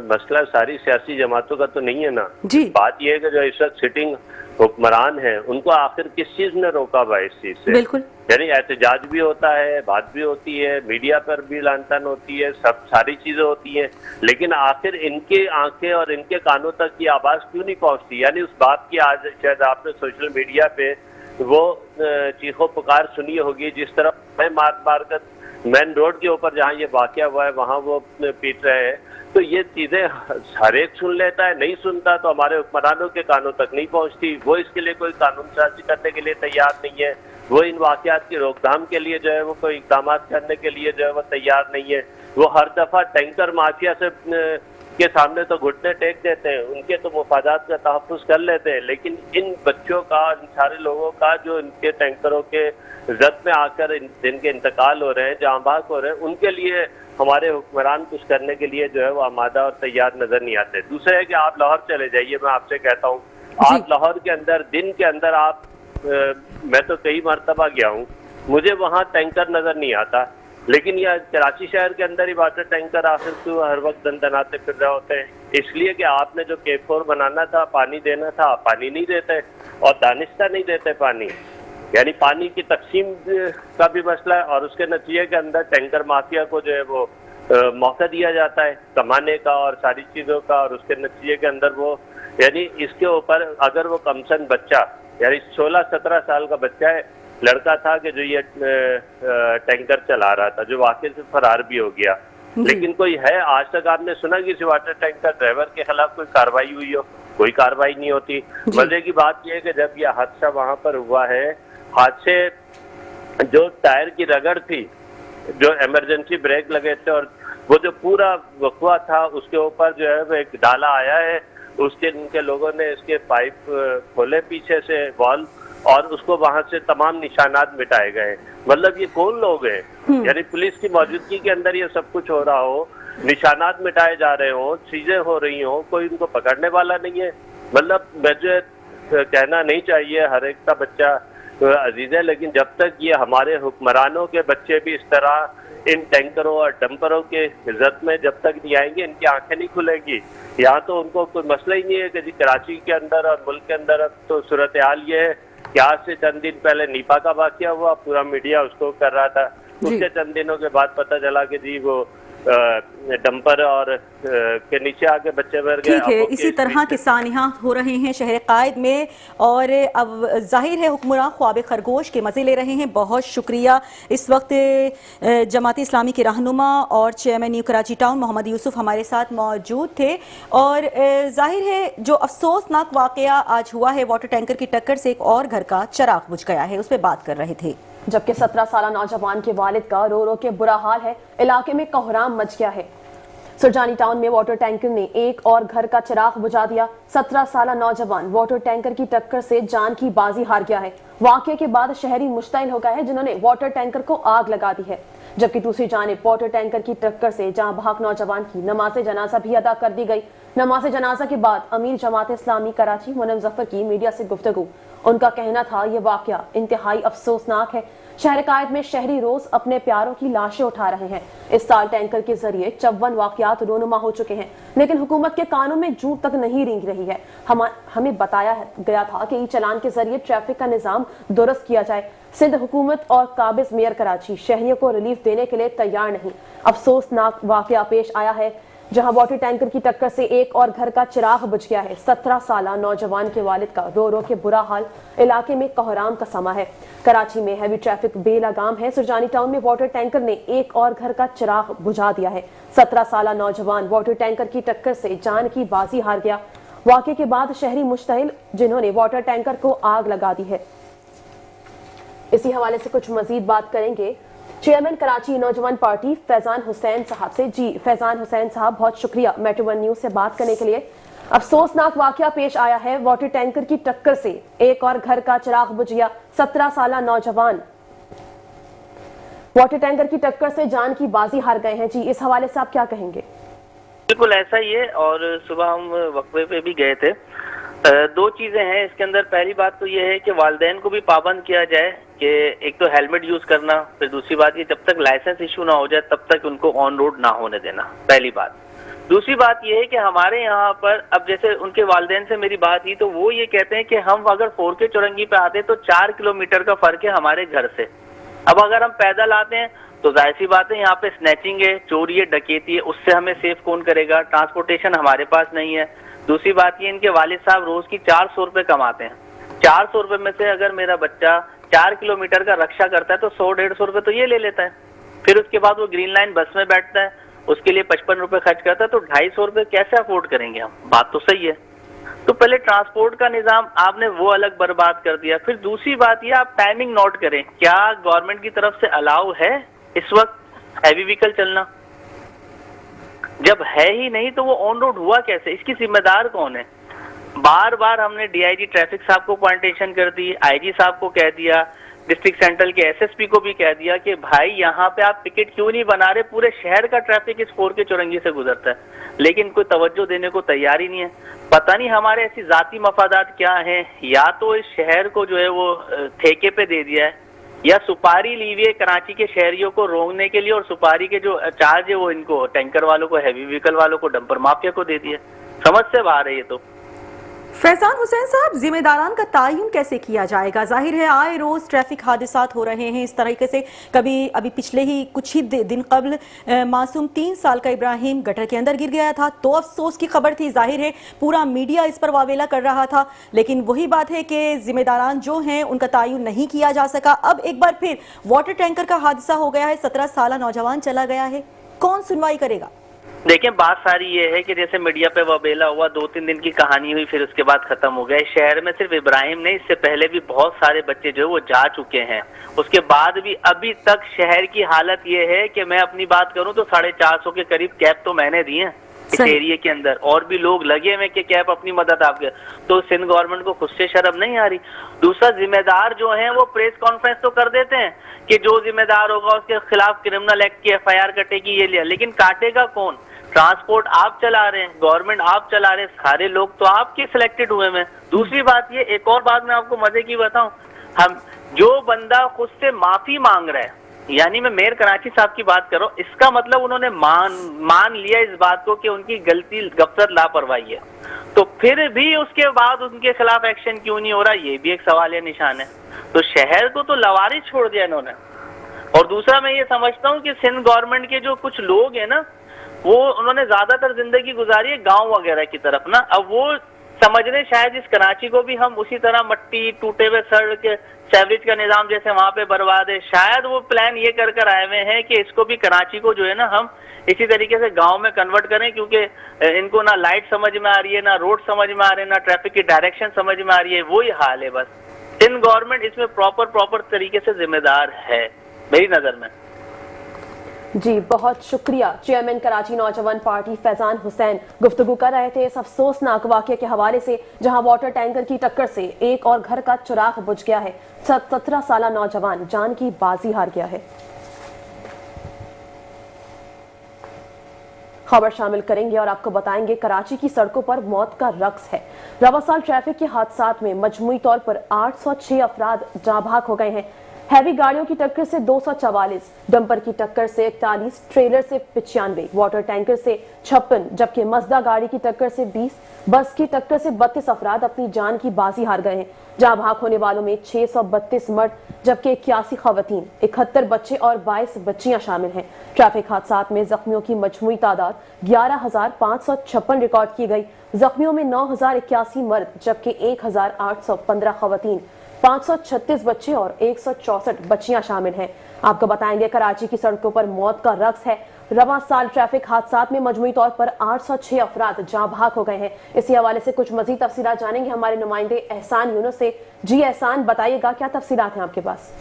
मसला सारी सियासी जमातों का तो नहीं है ना जी। बात यह है कि जो इस वक्त सिटिंग हुक्मरान है उनको आखिर किस चीज ने रोका हुआ इस चीज से? बिल्कुल। यानी एहतजाज भी होता है, बात भी होती है, मीडिया पर भी लानतान होती है, सब सारी चीजें होती हैं, लेकिन आखिर इनके आंखें और इनके कानों तक की आवाज क्यों नहीं पहुंचती? यानी उस बात की आज शायद आपने सोशल मीडिया पे वो चीखों पुकार सुनी होगी, जिस तरह मैं मार मार कर मेन रोड के ऊपर जहाँ ये वाकया हुआ है वहाँ वो पीट रहे हैं, तो ये चीजें हर एक सुन लेता है, नहीं सुनता तो हमारे हुक्मरानों के कानों तक नहीं पहुँचती। वो इसके लिए कोई कानून साजी करने के लिए तैयार नहीं है, वो इन वाकयात की रोकथाम के लिए जो है वो कोई इक़दाम करने के लिए जो है वो तैयार नहीं है। वो हर दफा टैंकर माफिया से के सामने तो घुटने टेक देते हैं, उनके तो मुफादात का तहफ़्फ़ुज़ कर लेते हैं, लेकिन इन बच्चों का, इन सारे लोगों का जो इनके टैंकरों के जद में आकर जिनके इंतकाल हो रहे हैं, जाँ बहक हो रहे हैं, उनके लिए हमारे हुक्मरान कुछ करने के लिए जो है वो आमादा और तैयार नजर नहीं आते। दूसरा है कि आप लाहौर चले जाइए, मैं आपसे कहता हूँ, आप लाहौर के अंदर दिन के अंदर आप मैं तो कई मरतबा गया हूँ, मुझे वहाँ टैंकर नजर नहीं आता, लेकिन यह कराची शहर के अंदर ही वाटर टैंकर आखिर क्यों हर वक्त दंदनाते फिर रहे होते हैं? इसलिए कि आपने जो K4 बनाना था, पानी देना था, पानी नहीं देते और दानिस्ता नहीं देते पानी, यानी पानी की तकसीम का भी मसला है और उसके नतीजे के अंदर टैंकर माफिया को जो है वो मौका दिया जाता है कमाने का और सारी चीज़ों का, और उसके नतीजे के अंदर वो यानी इसके ऊपर अगर वो कमसन बच्चा यानी 16-17 साल का बच्चा है, लड़का था कि जो ये टैंकर चला रहा था, जो वाकई से फरार भी हो गया, लेकिन कोई है आज तक आपने सुना किसी वाटर टैंकर ड्राइवर के खिलाफ कोई कार्रवाई हुई हो? कोई कार्रवाई नहीं होती। मजे की बात यह है कि जब यह हादसा वहां पर हुआ है, हादसे जो टायर की रगड़ थी, जो इमरजेंसी ब्रेक लगे थे और वो जो पूरा वकवा था उसके ऊपर जो है वो एक डाला आया है, उसके इनके लोगों ने इसके पाइप खोले पीछे से वॉल और उसको वहां से तमाम निशानात मिटाए गए। मतलब ये कौन लोग हैं? यानी पुलिस की मौजूदगी के अंदर ये सब कुछ हो रहा हो, निशानात मिटाए जा रहे हो, चीजें हो रही हो, कोई उनको पकड़ने वाला नहीं है। मतलब मुझे कहना नहीं चाहिए हर एक का बच्चा अजीज है, लेकिन जब तक ये हमारे हुक्मरानों के बच्चे भी इस तरह इन टैंकरों और डंपरों के इज्जत में जब तक नहीं आएंगे, इनकी आंखें नहीं खुलेंगी। यहाँ तो उनको कोई मसला ही नहीं है कि जी कराची के अंदर और मुल्क के अंदर अब तो सूरत हाल ये है कि आज से चंद दिन पहले नीपा का वाकया हुआ, पूरा मीडिया उसको कर रहा था, उसके चंद दिनों के बाद पता चला कि जी वो डंपर और के नीचे आके बच्चे मर गए। ठीक है, इसी तरह के सानिया हो रहे हैं शहर कायद में, और अब जाहिर है हुक्मरान ख्वाब खरगोश के मज़े ले रहे हैं। बहुत शुक्रिया। इस वक्त जमात इस्लामी के रहनुमा और chairman new Karachi town Mohammad Yusuf हमारे साथ मौजूद थे, और जाहिर है जो अफसोसनाक वाकया आज हुआ है, वाटर टैंकर की टक्कर से एक और घर का चराग बुझ गया है, उस पर बात कर रहे थे। जबकि 17 साला नौजवान के वालिद का रो रो के बुरा हाल है। इलाके में कोहराम मच गया है। सुरजानी टाउन में वाटर टैंकर ने एक और घर का चिराग बुझा दिया। 17 साला नौजवान वाटर टैंकर की टक्कर से जान की बाजी हार गया है। वाकये के बाद शहरी मुश्तइल हो गए हैं, जिन्होंने वाटर टैंकर को आग लगा दी है। जबकि दूसरी जानिब वाटर टैंकर की टक्कर से जहां बहक नौजवान की नमाज जनाजा भी अदा कर दी गई। नमाज जनाजा के बाद अमीर जमात इस्लामी कराची मुनम जफर की मीडिया से गुफ्तगू। उनका कहना था, ये वाकया इंतहाई अफसोसनाक है। शहर कायद में शहरी रोज अपने प्यारों की लाशें उठा रहे हैं। इस साल टैंकर के जरिए 54 वाकयात रोनुमा हो चुके हैं, लेकिन हुकूमत के कानों में जूं तक नहीं रेंग रही है। हमें बताया गया था कि ई चलान के जरिए ट्रैफिक का निजाम दुरुस्त किया जाए। सिंध हुकूमत और काबिज मेयर कराची शहरियों को रिलीफ देने के लिए तैयार नहीं। अफसोसनाक वाकया पेश आया है, जहां वाटर टैंकर की टक्कर से एक और घर का चिराग बुझ गया है। 17 साला नौजवान के वालिद का रो रो के बुरा हाल। इलाके में कोहराम का समा है। कराची में हैवी ट्रैफिक बेलगाम है। सुरजानी टाउन में वाटर टैंकर ने एक और घर का चिराग बुझा दिया है। 17 साला नौजवान वाटर टैंकर की टक्कर से जान की बाजी हार गया। वाकये के बाद शहरी मुश्तइल, जिन्होंने वाटर टैंकर को आग लगा दी है। इसी हवाले से कुछ मजीद बात करेंगे चेयरमैन कराची नौजवान पार्टी फैजान हुसैन साहब से। जी फैजान हुसैन साहब, बहुत शुक्रिया मेट्रो वन न्यूज से बात करने के लिए। अफसोसनाक वाकया पेश आया है। वाटर टैंकर की टक्कर से एक और घर का चिराग बुझ गया। 17 साला नौजवान वाटर टैंकर की टक्कर से जान की बाजी हार गए हैं। जी, इस हवाले से आप क्या कहेंगे? बिल्कुल ऐसा ही है, और सुबह हम वक्फे पे भी गए थे। दो चीजें हैं इसके अंदर। पहली बात तो ये है कि वालिदैन को भी पाबंद किया जाए कि एक तो हेलमेट यूज करना, फिर दूसरी बात ये जब तक लाइसेंस इशू ना हो जाए तब तक उनको ऑन रोड ना होने देना, पहली बात। दूसरी बात ये है कि हमारे यहाँ पर अब जैसे उनके वालिदैन से मेरी बात हुई तो वो ये कहते हैं कि हम अगर 4K चौरंगी पे आते तो 4 किलोमीटर का फर्क है हमारे घर से। अब अगर हम पैदल आते हैं तो जाहिर सी बात है यहाँ पे स्नैचिंग है, चोरी है, डकैती है, उससे हमें सेफ कौन करेगा? ट्रांसपोर्टेशन हमारे पास नहीं है। दूसरी बात ये, इनके वालिद साहब रोज की 400 रुपए कमाते हैं। 400 रुपए में से अगर मेरा बच्चा 4 किलोमीटर का रक्षा करता है तो 100-150 रुपए तो ये ले लेता है। फिर उसके बाद वो ग्रीन लाइन बस में बैठता है, उसके लिए 55 रुपए खर्च करता है, तो 250 रुपए कैसे अफोर्ड करेंगे हम? बात तो सही है। तो पहले ट्रांसपोर्ट का निजाम आपने वो अलग बर्बाद कर दिया। फिर दूसरी बात ये, आप टाइमिंग नोट करें, क्या गवर्नमेंट की तरफ से अलाउ है इस वक्त हैवी व्हीकल चलना? जब है ही नहीं तो वो ऑन रोड हुआ कैसे? इसकी जिम्मेदार कौन है? बार बार हमने डीआईजी ट्रैफिक साहब को पॉइंटेशन कर दी, आईजी साहब को कह दिया, डिस्ट्रिक्ट सेंट्रल के एसएसपी को भी कह दिया कि भाई यहाँ पे आप टिकट क्यों नहीं बना रहे? पूरे शहर का ट्रैफिक इस 4K चौरंगी से गुजरता है, लेकिन कोई तवज्जो देने को तैयार ही नहीं है। पता नहीं हमारे ऐसी जाती मफादात क्या हैं, या तो इस शहर को जो है वो ठेके पे दे दिया है, या सुपारी ली हुई है कराची के शहरियों को रोकने के लिए, और सुपारी के जो चार्ज है वो इनको टैंकर वालों को, हैवी व्हीकल वालों को, डंपर माफिया को दे दिया। समझ से बाहर है ये तो। फैजान हुसैन साहब, जिम्मेदारान का तायुन कैसे किया जाएगा? जाहिर है आए रोज ट्रैफिक हादसात हो रहे हैं इस तरीके से। कभी अभी पिछले ही कुछ ही दिन कबल मासूम 3 साल का इब्राहिम गटर के अंदर गिर गया था, तो अफसोस की खबर थी। जाहिर है पूरा मीडिया इस पर वावेला कर रहा था, लेकिन वही बात है कि जिम्मेदारान जो हैं उनका तायुन नहीं किया जा सका। अब एक बार फिर वाटर टैंकर का हादसा हो गया है, 17 साला नौजवान चला गया है, कौन सुनवाई करेगा? देखिए, बात सारी ये है कि जैसे मीडिया पे वबेला हुआ, 2-3 दिन की कहानी हुई, फिर उसके बाद खत्म हो गया। शहर में सिर्फ इब्राहिम नहीं, इससे पहले भी बहुत सारे बच्चे जो है वो जा चुके हैं। उसके बाद भी अभी तक शहर की हालत ये है कि मैं अपनी बात करूं तो 450 के करीब कैब तो मैंने दी है इस एरिया के अंदर, और भी लोग लगे हुए कि कैब अपनी मदद आपके। तो सिंध गवर्नमेंट को खुद से शर्म नहीं आ रही? दूसरा, जिम्मेदार जो है वो प्रेस कॉन्फ्रेंस तो कर देते हैं कि जो जिम्मेदार होगा उसके खिलाफ क्रिमिनल एक्ट की FIR कटेगी, ये लिया, लेकिन काटेगा कौन? ट्रांसपोर्ट आप चला रहे हैं, गवर्नमेंट आप चला रहे हैं, सारे लोग तो आपके सिलेक्टेड हुए हैं। दूसरी बात ये, एक और बात मैं आपको मजे की बताऊं, हम जो बंदा खुद से माफी मांग रहा है, यानी मैं मेयर कराची साहब की बात कर रहा हूँ, इसका मतलब उन्होंने मान लिया इस बात को कि उनकी गलती गफलत लापरवाही है, तो फिर भी उसके बाद उनके खिलाफ एक्शन क्यों नहीं हो रहा? ये भी एक सवाल या निशान है। तो शहर को तो लवारिस छोड़ दिया इन्होंने। और दूसरा, मैं ये समझता हूँ कि सिंध गवर्नमेंट के जो कुछ लोग हैं ना, वो उन्होंने ज्यादातर जिंदगी गुजारी है गांव वगैरह की तरफ ना। अब वो समझने शायद इस कराची को भी हम उसी तरह मट्टी, टूटे हुए सड़क, सेवरेज का निजाम जैसे वहां पे बर्बाद है, शायद वो प्लान ये कर आए हुए हैं कि इसको भी कराची को जो है ना हम इसी तरीके से गांव में कन्वर्ट करें, क्योंकि इनको ना लाइट समझ में आ रही है, ना रोड समझ में आ रही है, ना ट्रैफिक की डायरेक्शन समझ में आ रही है। वही हाल है बस। सिंध गवर्नमेंट इसमें प्रॉपर तरीके से जिम्मेदार है मेरी नजर में। जी बहुत शुक्रिया। चेयरमैन कराची नौजवान पार्टी फैजान हुसैन गुफ्तगू कर रहे थे इस अफसोसनाक वाक़े के हवाले से जहां वाटर टैंकर की टक्कर से एक और घर का चिराग बुझ गया है। 17 साला नौजवान जान की बाजी हार गया है। खबर शामिल करेंगे और आपको बताएंगे कराची की सड़कों पर मौत का रक्स है। रवा साल ट्रैफिक के हादसात में मजमूई तौर पर 806 अफराद जाँ भाग हो गए हैं। हैवी गाड़ियों की टक्कर से 244, डंपर की टक्कर से 41, ट्रेलर से 95, वाटर टैंकर से 56, जबकि मजदा गाड़ी की टक्कर से 20, बस की टक्कर से 32 अफराद अपनी जान की बाजी हार गए हैं। जहाँ भाग होने वालों में 632 मर्द जबकि 81 खवातीन, 71 बच्चे और 22 बच्चियां शामिल हैं। ट्रैफिक हादसात में जख्मियों की मजमूई तादाद 11,556 रिकॉर्ड की गई। जख्मियों में 9,081 मर्द जबकि 1,815 खवातीन, 536 बच्चे और 164 बच्चियां शामिल हैं। आपको बताएंगे कराची की सड़कों पर मौत का रक्स है। रवा साल ट्रैफिक हादसात में मजमूई तौर पर 806 अफराद जाँ भाग हो गए हैं। इसी हवाले से कुछ मजीद तफसीलात जानेंगे हमारे नुमाइंदे एहसान यूनुस से। जी एहसान, बताइएगा क्या तफसीलात हैं आपके पास?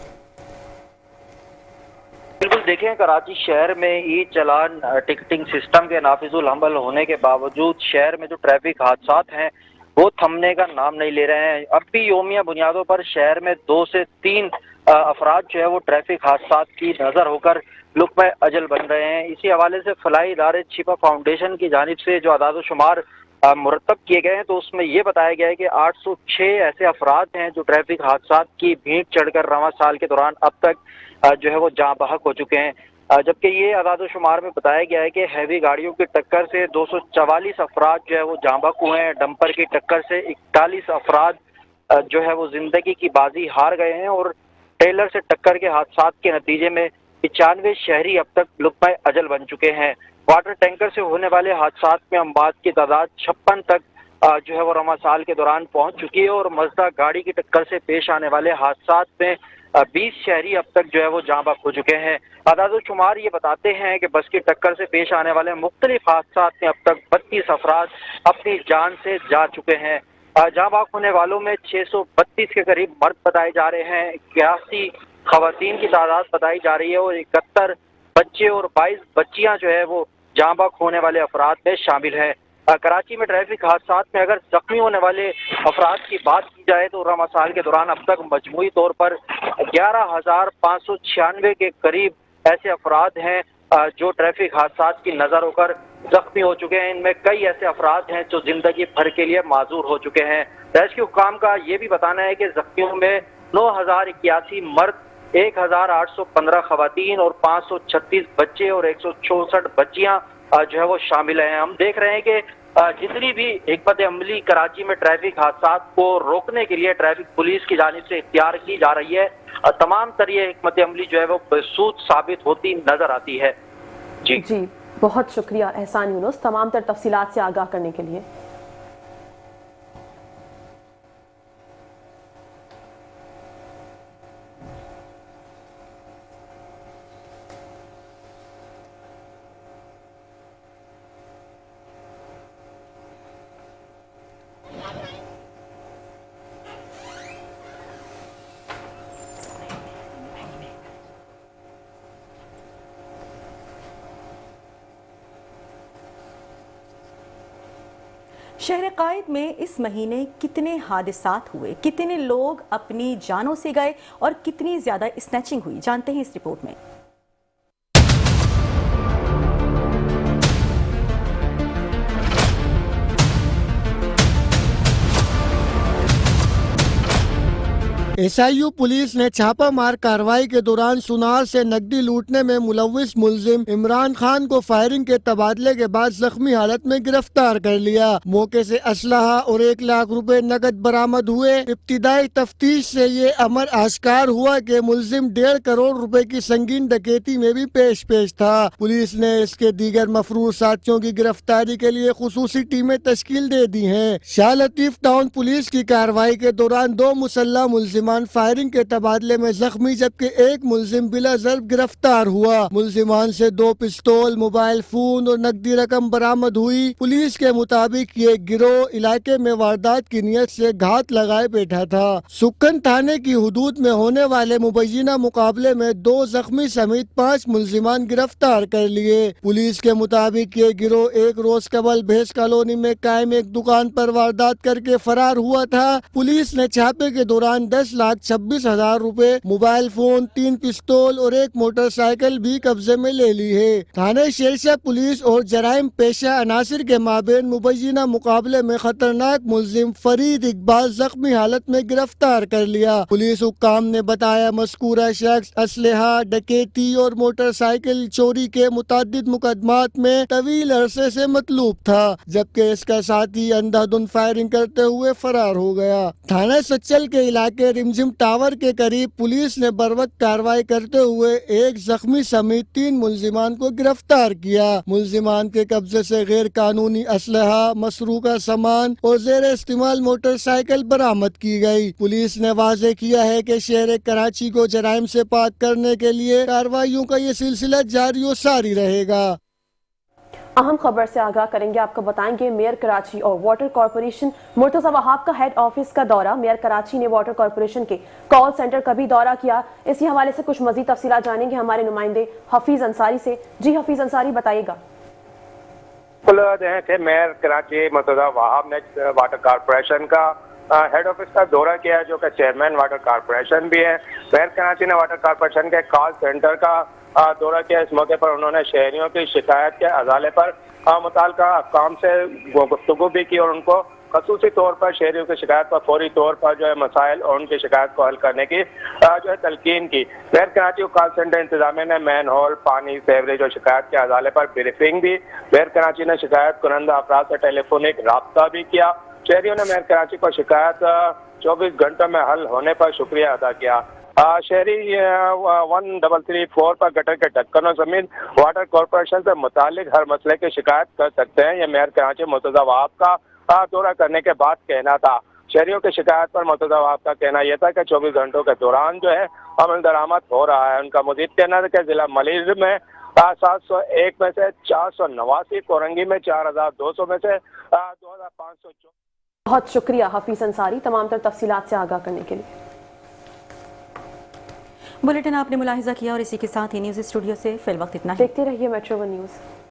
बिल्कुल, देखें कराची शहर में ई चलान टिकटिंग सिस्टम के नाफिजुल अमल होने के बावजूद शहर में जो ट्रैफिक हादसात हैं वो थमने का नाम नहीं ले रहे हैं। अब भी योमिया बुनियादों पर शहर में 2 से 3 अफराद जो है वो ट्रैफिक हादसात की नज़र होकर लुक़्मा अजल बन रहे हैं। इसी हवाले से फलाई इदारे छिपा फाउंडेशन की जानिब से जो आदाद शुमार मुरतब किए गए हैं तो उसमें ये बताया गया है कि 806 ऐसे अफराद हैं जो ट्रैफिक हादसात की भीड़ चढ़कर रवां साल के दौरान अब तक जो है वो जाँ बहक हो चुके हैं। जबकि ये आदाद शुमार में बताया गया है कि हैवी गाड़ियों की टक्कर से 244 अफराद जो है वो जाँ बहक हुए हैं। डंपर की टक्कर से 41 अफराद जो है वो जिंदगी की बाजी हार गए हैं और ट्रेलर से टक्कर के हादसात के नतीजे में 95 शहरी अब तक लुक़्मा अजल बन चुके हैं। वाटर टैंकर से होने वाले हादसात में अमवात की तादाद 56 तक जो है वो रवां साल के दौरान पहुंच चुकी है और मजदा गाड़ी की टक्कर से पेश आने वाले हादसात में 20 शहरी अब तक जो है वो जाँ बहक हो चुके हैं। आदाद शुमार ये बताते हैं कि बस की टक्कर से पेश आने वाले मुख्तलिफ हादसात में अब तक 32 अफराद अपनी जान से जा चुके हैं। जाँ बहक होने वालों में 632 के करीब मर्द बताए जा रहे हैं, 81 खवातीन की तादाद बताई जा रही है और 71 बच्चे और 22 बच्चियां जो है वो जाँ बहक होने वाले अफराद में शामिल हैं। कराची में ट्रैफिक हादसात में अगर जख्मी होने वाले अफराद की बात की जाए तो रवां साल के दौरान अब तक मजमूई तौर पर 11,596 के करीब ऐसे अफराद हैं जो ट्रैफिक हादसात की नज़र होकर जख्मी हो चुके हैं। इनमें कई ऐसे अफराद हैं जो जिंदगी भर के लिए माजूर हो चुके हैं। रेस्क्यू हुकाम का ये भी बताना है कि जख्मियों में 9,081 मर्द, 1,815 खवातीन और 536 बच्चे और 164 बच्चियां जो है वो शामिल हैं। हम देख रहे हैं कि जितनी भी हिकमत अमली कराची में ट्रैफिक हादसात को रोकने के लिए ट्रैफिक पुलिस की जानिब से इख्तियार की जा रही है, तमाम तर ये हिकमत अमली जो है वो बेसूद साबित होती नजर आती है। जी बहुत शुक्रिया एहसान यूनुस तमाम तर तफसीलात से आगाह करने के लिए। शहर कायद में इस महीने कितने हादसात हुए, कितने लोग अपनी जानों से गए और कितनी ज्यादा स्नैचिंग हुई, जानते हैं इस रिपोर्ट में। SIU पुलिस ने छापामार कार्रवाई के दौरान सुनार से नकदी लूटने में मुलविस मुलजिम इमरान खान को फायरिंग के तबादले के बाद जख्मी हालत में गिरफ्तार कर लिया। मौके से असलहा और 1 लाख रुपए नकद बरामद हुए। इब्तिदाई तफ्तीश से ये अमर आश्कार हुआ कि मुलजिम 1.5 करोड़ रुपए की संगीन डकैती में भी पेश था। पुलिस ने इसके दीगर मफरूर साथियों की गिरफ्तारी के लिए खुसूसी टीमें तश्कील दे दी हैं। शाह लतीफ टाउन पुलिस की कार्रवाई के दौरान 2 मुसल्लह मुलजिम मुलजिमान फायरिंग के तबादले में जख्मी जबकि एक मुलजिम बिला ज़र्ब गिरफ्तार हुआ। मुलजिमान से 2 पिस्तौल, मोबाइल फोन और नकदी रकम बरामद हुई। पुलिस के मुताबिक ये गिरोह इलाके में वारदात की नियत से घात लगाए बैठा था। सुक्कन थाने की हुदूद में होने वाले मुबैना मुकाबले में 2 जख्मी समेत 5 मुलजिमान गिरफ्तार कर लिए। पुलिस के मुताबिक ये गिरोह एक रोज कबल भैंस कॉलोनी में कायम एक दुकान पर वारदात करके फरार हुआ था। पुलिस ने छापे के दौरान 10,26,000 रुपए, मोबाइल फोन, 3 पिस्तौल और एक मोटरसाइकिल भी कब्जे में ले ली है। थाने शेरशाह पुलिस और जराइम पेशा अनासिर के माबेन मुबैना मुकाबले में खतरनाक मुलजिम फरीद इकबाल जख्मी हालत में गिरफ्तार कर लिया। पुलिस हुक्काम ने बताया मज़कूरा शख्स असलहा, डकैती और मोटरसाइकिल चोरी के मुतअद्दिद मुकदमात में तवील अरसे से मतलूब था, जबकि इसका साथी अंधाधुंध फायरिंग करते हुए फरार हो गया। थाना सच्चल के इलाके रिमझिम टावर के करीब पुलिस ने बरवक्त कार्रवाई करते हुए एक जख्मी समेत 3 मुलजिमान को गिरफ्तार किया। मुलजिमान के कब्जे से गैर कानूनी असलहा, मसरूका सामान और जेर इस्तेमाल मोटरसाइकिल बरामद की गई। पुलिस ने वाज़ेह किया है कि शहर कराची को जराइम से पाक करने के लिए कार्रवाइयों का ये सिलसिला जारी और सारी रहेगा। अहम खबर से आगाह करेंगे, आपको बताएंगे मेयर कराची और वाटर कॉर्पोरेशन मुर्तजा वहाब का हेड ऑफिस का दौरा। मेयर कराची ने वाटर कॉर्पोरेशन के कॉल सेंटर का भी दौरा किया। इसी हवाले से कुछ मजीद तफसीलात जानेंगे हमारे नुमाइंदे हफीज अंसारी से। जी हफीज अंसारी, बताइएगा। मेयर कराची मुर्तजा वहाब ने वाटर कॉर्पोरेशन का हेड ऑफिस का दौरा किया है, जो कि चेयरमैन वाटर कॉर्पोरेशन भी है। मेयर कराची ने वाटर कॉर्पोरेशन के कॉल सेंटर का दौरा किया। इस मौके पर उन्होंने शहरियों की शिकायत के हवाले पर मुताल्लिका काम से गुफ्तगू भी की और उनको खसूसी तौर पर शहरियों की शिकायत पर फौरी तौर पर जो है मसाइल और उनकी शिकायत को हल करने की जो है तलकीन की। मेयर कराची कॉल सेंटर इंतजामिया ने मैन होल, पानी, सेवरेज और शिकायत के हवाले पर ब्रीफिंग दी। मेयर कराची ने शिकायत कुनंदा अफराद से टेलीफोनिक राब्ता भी किया। शहरियों ने मेयर कराची को शिकायत 24 घंटों में हल होने पर शुक्रिया अदा किया। शहरी 1334 पर गटर के ढक्कनों समेत वाटर कॉर्पोरेशन से मुतालिक हर मसले की शिकायत कर सकते हैं। यह मेयर कराची मुर्तजा वहाब का दौरा करने के बाद कहना था। शहरियों की शिकायत पर मुर्तजा वहाब का कहना यह था कि 24 घंटों के दौरान जो है अमल दरामद हो रहा है। उनका मजीद कहना था कि जिला मलिर में 701 में से 489, कोरंगी में 4200 में से 2500। बहुत शुक्रिया हफीज अंसारी तमाम तर तफसीलात से आगाह करने के लिए। बुलेटिन आपने मुलाहिजा किया और इसी के साथ ही न्यूज़ स्टूडियो से फिल वक्त इतना ही। देखते रहिए मेट्रो 1 न्यूज़।